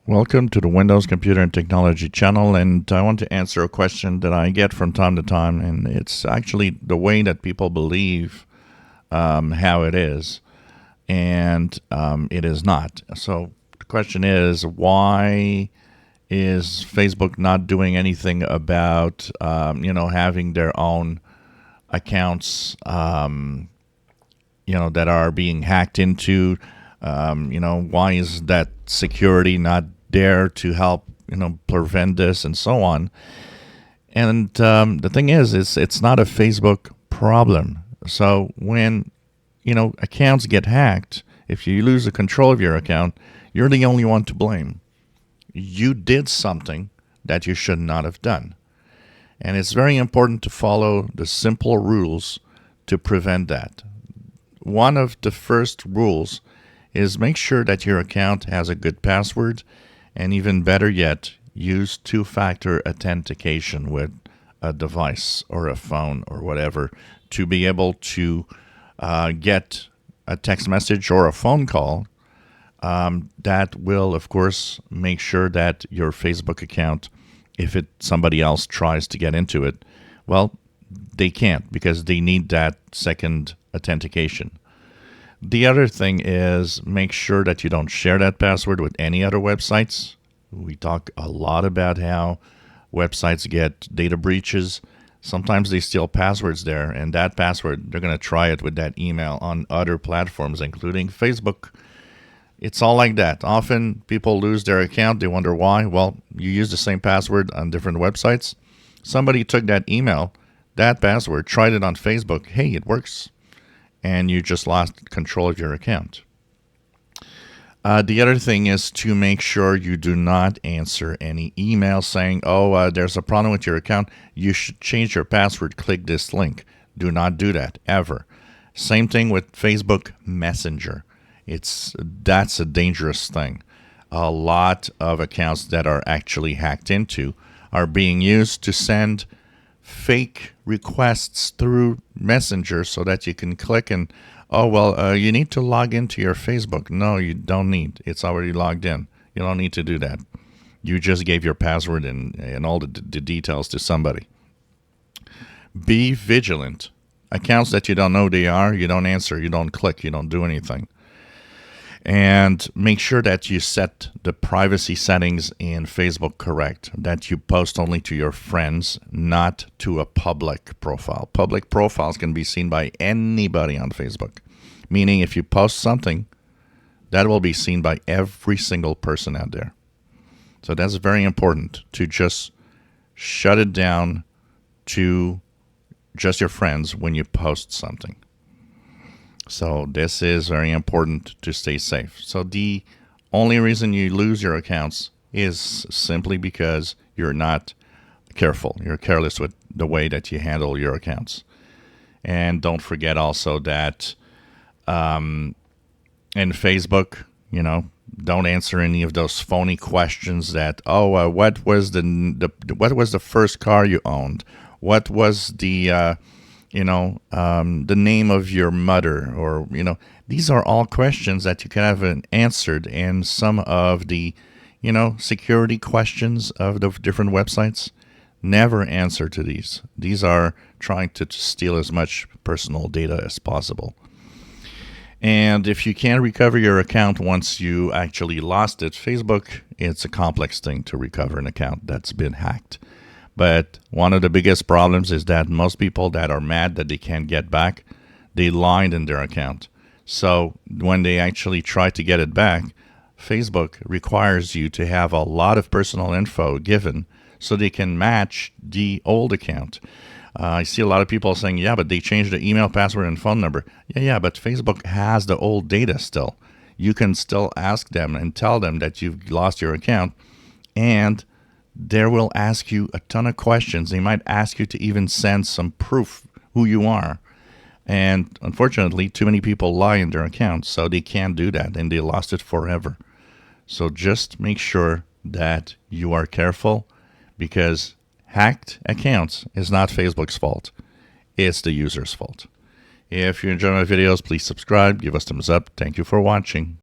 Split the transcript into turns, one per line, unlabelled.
Welcome to the Windows Computer and Technology channel, and I want to answer a question that I get from time to time, and it's actually the way that people believe how it is, and it is not. So the question is, why is Facebook not doing anything about having their own accounts that are being hacked into? Why is that security not there to help prevent this and so on? And the thing is it's not a Facebook problem. So when accounts get hacked, if you lose the control of your account, you're the only one to blame. You did something that you should not have done, and it's very important to follow the simple rules to prevent that. One of the first rules is make sure that your account has a good password, and even better yet, use two-factor authentication with a device or a phone or whatever to be able to get a text message or a phone call that will, of course, make sure that your Facebook account, if somebody else tries to get into it, well, they can't, because they need that second authentication. The other thing is make sure that you don't share that password with any other websites. We talk a lot about how websites get data breaches. Sometimes they steal passwords there, and that password, they're going to try it with that email on other platforms, including Facebook. It's all like that. Often people lose their account. They wonder why. Well, you use the same password on different websites. Somebody took that email, that password, tried it on Facebook. Hey, it works. And you just lost control of your account. The other thing is to make sure you do not answer any email saying, there's a problem with your account. You should change your password. Click this link. Do not do that, ever. Same thing with Facebook Messenger. That's a dangerous thing. A lot of accounts that are actually hacked into are being used to send fake requests through Messenger so that you can click and, you need to log into your Facebook. No, you don't need. It's already logged in. You don't need to do that. You just gave your password and all the details to somebody. Be vigilant. Accounts that you don't know they are, you don't answer, you don't click, you don't do anything. And make sure that you set the privacy settings in Facebook correct, that you post only to your friends, not to a public profile. Public profiles can be seen by anybody on Facebook, meaning if you post something, that will be seen by every single person out there. So that's very important to just shut it down to just your friends when you post something. So this is very important to stay safe. So the only reason you lose your accounts is simply because you're not careful. You're careless with the way that you handle your accounts. And don't forget also that in Facebook, don't answer any of those phony questions that, what was the first car you owned? What was the the name of your mother, or, these are all questions that you can have answered. And some of the, security questions of the different websites, never answer to these. These are trying to steal as much personal data as possible. And if you can't recover your account once you actually lost it, Facebook, it's a complex thing to recover an account that's been hacked. But one of the biggest problems is that most people that are mad that they can't get back, they lied in their account. So when they actually try to get it back, Facebook requires you to have a lot of personal info given so they can match the old account. I see a lot of people saying, yeah, but they changed the email, password, and phone number. Yeah, but Facebook has the old data still. You can still ask them and tell them that you've lost your account, and they will ask you a ton of questions. They might ask you to even send some proof who you are. And unfortunately, too many people lie in their accounts, so they can't do that, and they lost it forever. So just make sure that you are careful, because hacked accounts is not Facebook's fault. It's the user's fault. If you enjoy my videos, please subscribe, give us thumbs up. Thank you for watching.